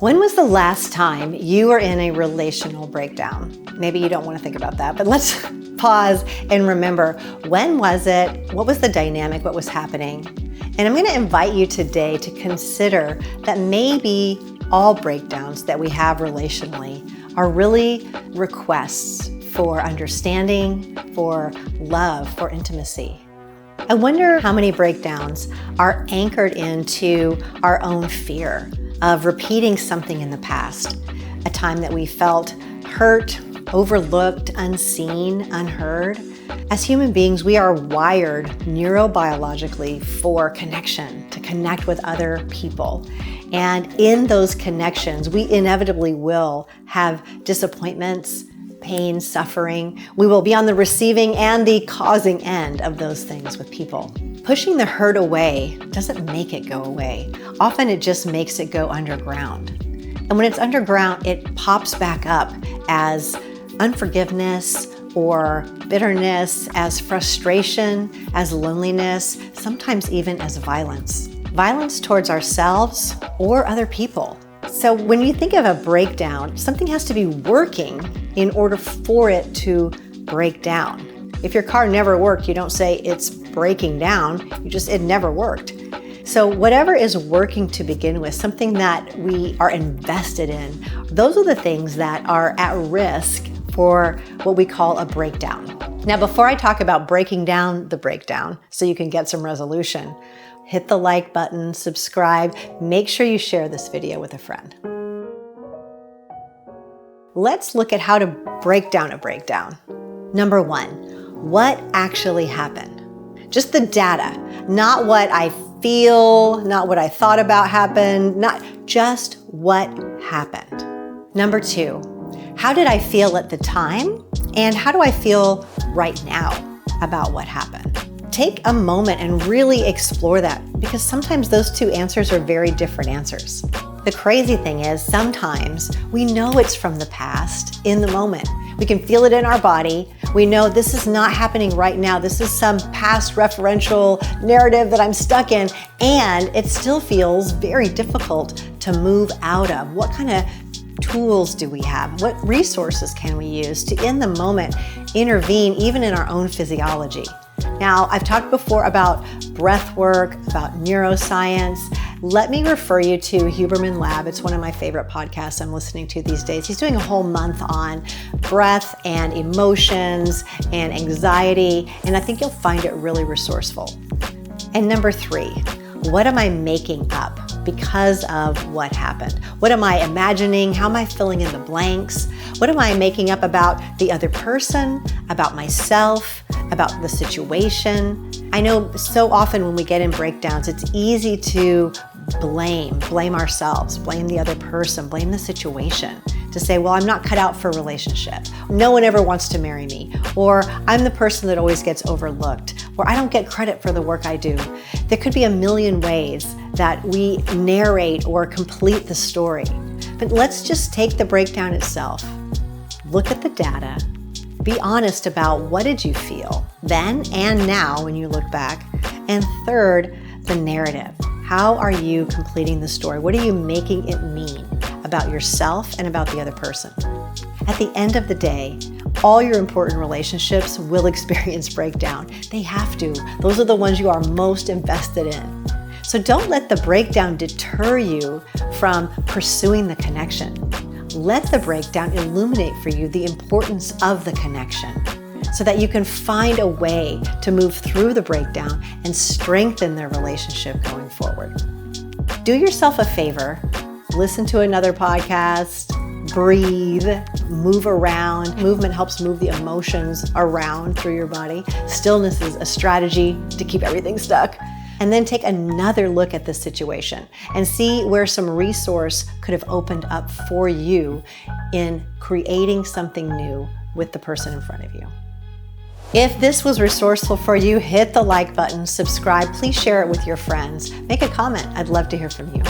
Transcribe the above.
When was the last time you were in a relational breakdown? Maybe you don't want to think about that, but let's pause and remember, when was it? What was the dynamic? What was happening? And I'm going to invite you today to consider that maybe all breakdowns that we have relationally are really requests for understanding, for love, for intimacy. I wonder how many breakdowns are anchored into our own fear of repeating something in the past, a time that we felt hurt, overlooked, unseen, unheard. As human beings, we are wired neurobiologically for connection, to connect with other people. And in those connections, we inevitably will have disappointments, pain, suffering. We will be on the receiving and the causing end of those things with people. Pushing the hurt away doesn't make it go away. Often it just makes it go underground. And when it's underground, it pops back up as unforgiveness or bitterness, as frustration, as loneliness, sometimes even as violence. Violence towards ourselves or other people. So when you think of a breakdown, something has to be working in order for it to break down. If your car never worked, you don't say it's breaking down, it never worked. So whatever is working to begin with, something that we are invested in, those are the things that are at risk for what we call a breakdown. Now, before I talk about breaking down the breakdown so you can get some resolution, hit the like button, subscribe, make sure you share this video with a friend. Let's look at how to break down a breakdown. Number one, what actually happened? Just the data, not what I feel, not what I thought about happened, not just what happened. Number two, how did I feel at the time? And how do I feel right now about what happened? Take a moment and really explore that, because sometimes those two answers are very different answers. The crazy thing is sometimes we know it's from the past in the moment. We can feel it in our body. We know this is not happening right now. This is some past referential narrative that I'm stuck in, and it still feels very difficult to move out of. What kind of tools do we have? What resources can we use to, in the moment, intervene even in our own physiology? Now, I've talked before about breath work, about neuroscience. Let me refer you to Huberman Lab. It's one of my favorite podcasts I'm listening to these days. He's doing a whole month on breath and emotions and anxiety, and I think you'll find it really resourceful. And number three, what am I making up because of what happened? What am I imagining? How am I filling in the blanks? What am I making up about the other person, about myself, about the situation? I know so often when we get in breakdowns, it's easy to blame ourselves, blame the other person, blame the situation, to say, well, I'm not cut out for a relationship. No one ever wants to marry me. Or I'm the person that always gets overlooked. Or I don't get credit for the work I do. There could be a million ways that we narrate or complete the story. But let's just take the breakdown itself. Look at the data. Be honest about what did you feel then and now when you look back. And third, the narrative. How are you completing the story? What are you making it mean about yourself and about the other person? At the end of the day, all your important relationships will experience breakdown. They have to. Those are the ones you are most invested in. So don't let the breakdown deter you from pursuing the connection. Let the breakdown illuminate for you the importance of the connection, so that you can find a way to move through the breakdown and strengthen their relationship going forward. Do yourself a favor, listen to another podcast, breathe, move around. Movement helps move the emotions around through your body. Stillness is a strategy to keep everything stuck. And then take another look at the situation and see where some resource could have opened up for you in creating something new with the person in front of you. If this was resourceful for you, hit the like button, subscribe, please share it with your friends. Make a comment. I'd love to hear from you.